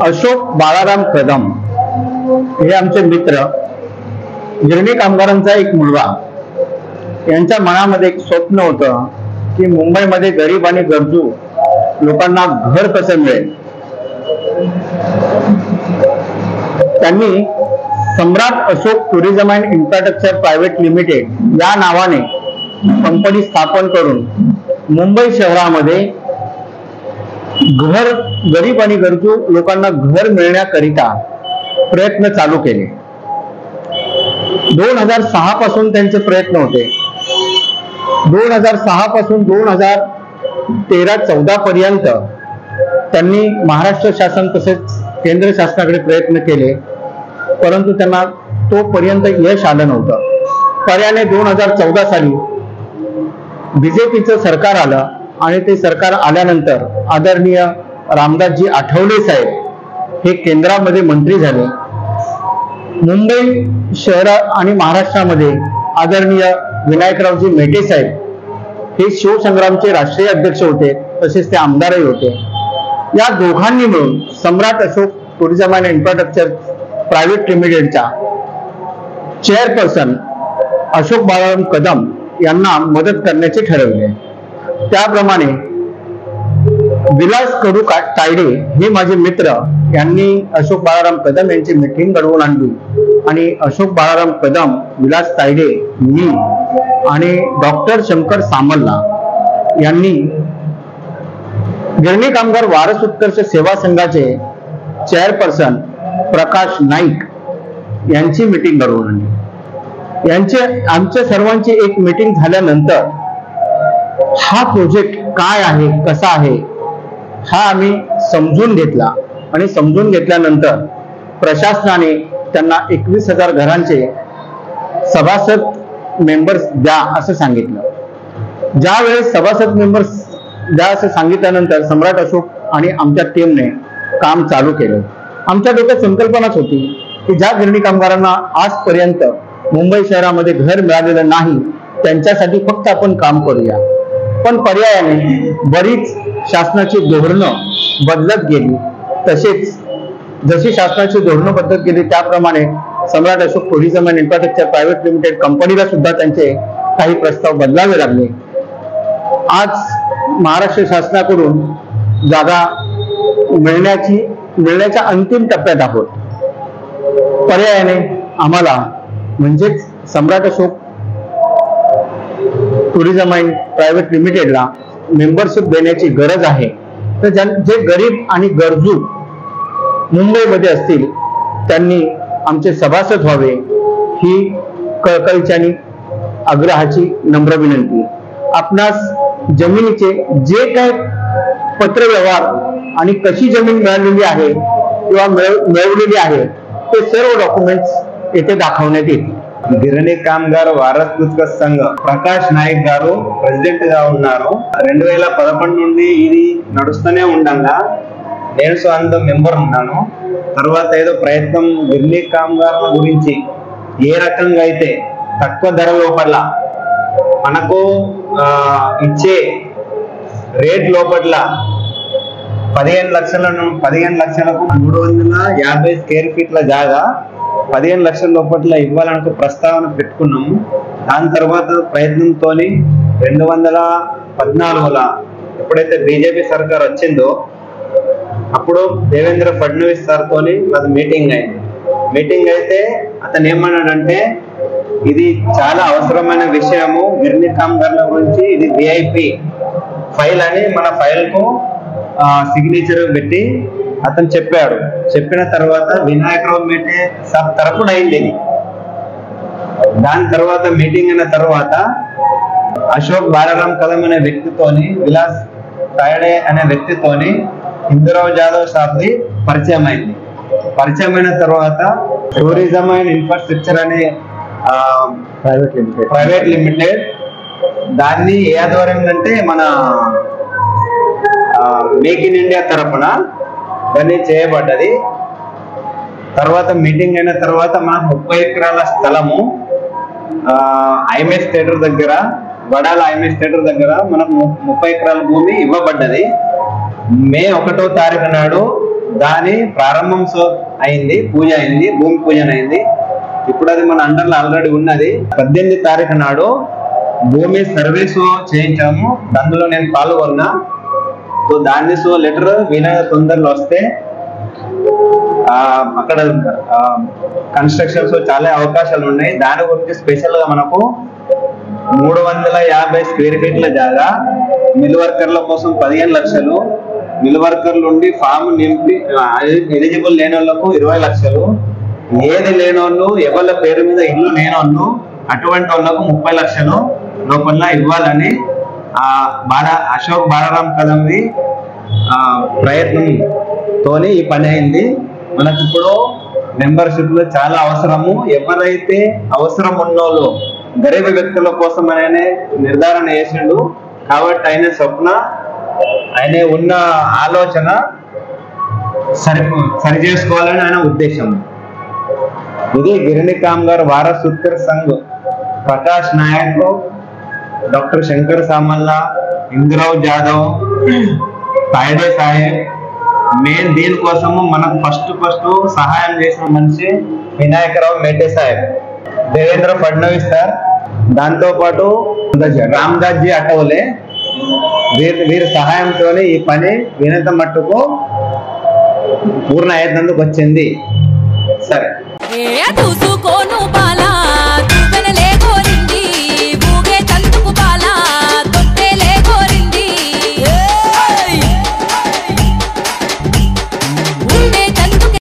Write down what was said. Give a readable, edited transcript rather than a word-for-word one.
अशोक बाळाराम कदम हे आमचे मित्र, गिरणी कामगारांचा एक मुलगा. यांच्या मनामध्ये एक स्वप्न होतं की मुंबईमध्ये गरीब आणि गरजू लोकांना घर कसं मिळेल. त्यांनी सम्राट Ashok tourism and infrastructure private limited या नावाने कंपनी स्थापन करून मुंबई शहरामध्ये गरीब आणि गरजू लोकांना घर मिळण्याकरिता प्रयत्न चालू केले. 2006 पासून त्यांचे प्रयत्न होते. 2006 पासून 2013-14 पर्यंत त्यांनी महाराष्ट्र शासन तसेच केंद्र शासनाकडे प्रयत्न केले, परंतु त्यांना तोपर्यंत यश आलं नव्हतं. पर्यायाने 2014 साली बीजेपीचं सरकार आलं आणि ते सरकार आल्यानंतर आदरणीय रामदासजी आठवले साहेब हे केंद्रामध्ये मंत्री झाले. मुंबई शहर आणि महाराष्ट्रामध्ये आदरणीय विनायकरावजी मेटे साहेब हे शिवसंग्रामचे राष्ट्रीय अध्यक्ष होते, तसेच ते आमदारही होते. या दोघांनी मिळून सम्राट Ashok tourism and infrastructure private लिमिटेडच्या चेअरपर्सन अशोक बाळाराम कदम यांना मदत करण्याचे ठरवले. त्याप्रमाणे विलास कडू तायडे हे माझे मित्र यांनी अशोक बाळाराम कदम यांची मीटिंग घडवून आणली आणि अशोक बाळाराम कदम, विलास तायडे, मी आणि डॉक्टर शंकर सामल्ला यांनी गिरणी कामगार वारस उत्कर्ष सेवा संघाचे चेअरपर्सन प्रकाश नाईक यांची मीटिंग घडवून आणली. आमच्या सर्वांची एक मीटिंग झाल्यानंतर हा प्रोजेक्ट काय आहे, कसा आहे हा आम्ही समजून घेतला आणि समजून घेतल्यानंतर प्रशासनाने त्यांना 21,000 घरांचे सभासद मेंबर्स द्या असं सांगितलं. ज्या वेळेस सभासद मेंबर्स द्या असं सांगितल्यानंतर सम्राट अशोक आणि आमच्या टीमने काम चालू केलं. आमच्या डोक्यात संकल्पनाच होती की ज्या गिरणी कामगारांना आजपर्यंत मुंबई शहरामध्ये घर मिळालेलं नाही त्यांच्यासाठी फक्त आपण काम करूया. पण पर्यायाने बरीच शासनाची धोरणं बदलत गेली. तसेच जशी शासनाची धोरणं बदलत गेली त्याप्रमाणे सम्राट Ashok tourism and infrastructure private limited कंपनीला सुद्धा त्यांचे काही प्रस्ताव बदलावे लागले. आज महाराष्ट्र शासनाकडून जागा मिळण्याच्या अंतिम टप्प्यात आहोत. पर्यायाने आम्हाला म्हणजेच सम्राट अशोक टुरिझम अँड प्रायव्हेट लिमिटेडला मेंबरशिप देण्याची गरज आहे. तर जे गरीब आणि गरजू मुंबईमध्ये असतील त्यांनी आमचे सभासद व्हावे ही कळकळीची आणि आग्रहाची नम्र विनंती. आपणास जमिनीचे जे काय पत्रव्यवहार आणि कशी जमीन मिळालेली आहे किंवा मिळवलेली आहे ते सर्व डॉक्युमेंट्स येथे दाखवण्यात येतील. గిరిని కామగారు వారస్ ఉత్కర్ష సంఘ ప్రకాష్ నాయక్ గారు ప్రెసిడెంట్ గా ఉన్నారు. 2011 నుండి ఇది నడుస్తూనే ఉండగా నేను స్వయంగా మెంబర్ ఉన్నాను. తర్వాత ఏదో ప్రయత్నం గిరిని కామగారుల గురించి ఏ రకంగా అయితే తక్కువ ధర లోపల మనకు ఇచ్చే రేట్ లోపల 15 లక్షలకు 350 స్క్వేర్ ఫీట్ల జాగా 15 లక్షల లోపల ఇవ్వాలనుకో ప్రస్తావన పెట్టుకున్నాము. దాని తర్వాత ప్రయత్నంతో 2014లో ఎప్పుడైతే బీజేపీ సర్కార్ వచ్చిందో అప్పుడు దేవేంద్ర ఫడ్నవీస్ సార్తో అది మీటింగ్ అయింది. మీటింగ్ అయితే అతను ఏమన్నాడంటే ఇది చాలా అవసరమైన విషయము, గిరిని కామగారుల గురించి ఇది విఐపి ఫైల్ అని మన ఫైల్కు సిగ్నేచర్ పెట్టి అతను చెప్పాడు. చెప్పిన తర్వాత వినాయకరావు మేటే సార్ తరపున అయింది. దాని తర్వాత మీటింగ్ అయిన తర్వాత అశోక్ బాళారాం కదం అనే వ్యక్తితోని, విలాస్ తాయడే అనే వ్యక్తితోని హిందూరావు జాదవ్ సార్ది పరిచయం అయింది. పరిచయం అయిన తర్వాత టూరిజం అండ్ ఇన్ఫ్రాస్ట్రక్చర్ అనే ప్రైవేట్ లిమిటెడ్ దాన్ని ఏ ఆధ్వర్యంలో అంటే మన మేక్ ఇన్ ఇండియా తరపున దాన్ని చేయబడ్డది. తర్వాత మీటింగ్ అయిన తర్వాత మనకు 30 ఎకరాల స్థలము ఐఎంఎస్ థియేటర్ దగ్గర, వడాల ఐఎంఎస్ థియేటర్ దగ్గర మనకు 30 ఎకరాల భూమి ఇవ్వబడ్డది. మే 1వ తారీఖు నాడు దాని ప్రారంభం అయింది, పూజ అయింది, భూమి పూజ అయింది. ఇప్పుడు అది మన అండర్లో ఆల్రెడీ ఉన్నది. 18వ తారీఖు నాడు భూమి సర్వీసు చేయించాము, అందులో నేను పాల్గొన్నా. సో దాన్ని లెటర్ వీలైన తొందరలో వస్తే అక్కడ కన్స్ట్రక్షన్స్ చాలా అవకాశాలు ఉన్నాయి. దాని గురించి స్పెషల్ గా మనకు 350 స్క్వేర్ ఫీట్ల జాగా, మిల్ వర్కర్ల కోసం 15 లక్షలు, మిల్ వర్కర్లు ఉండి ఫామ్ నింపి ఎలిజిబుల్ లేని వాళ్ళకు 20 లక్షలు, ఏది లేనోళ్ళు ఎవరి పేరు మీద ఇల్లు లేనోళ్ళు అటువంటి వాళ్ళకు 30 లక్షలు లోపల ఇవ్వాలని అశోక్ బాలరామ్ కదంది ప్రయత్నంతోని ఈ పని అయింది. మనకి ఇప్పుడు మెంబర్షిప్లు చాలా అవసరము. ఎవరైతే అవసరం ఉన్నోళ్ళు గరీబ్ వ్యక్తుల కోసం ఆయన నిర్ధారణ చేసిండు కాబట్టి ఆయన స్వప్న, ఆయన ఉన్న ఆలోచన సరి చేసుకోవాలని ఆయన ఉద్దేశం. ఇది గిరిని కామ్గార్ వారస్ ఉత్కర్ సంఘ్ ప్రకాష్ నాయక్, డాక్టర్ శంకర్ సామల్లా, ఇంద్రవ్ జాదవ్, తాయిడే సాహెబ్. మెయిన్ దీనికోసము మనకు ఫస్ట్ సహాయం చేసిన మనిషి వినాయకరావు మేటే సాహెబ్, దేవేంద్ర ఫడ్నవీస్ సార్, దాంతో పాటు రామదాస్ జీ అటవలే. వీరి సహాయంతో ఈ పని వినంత మట్టుకు పూర్ణ అయ్యేందుకు వచ్చింది. సరే.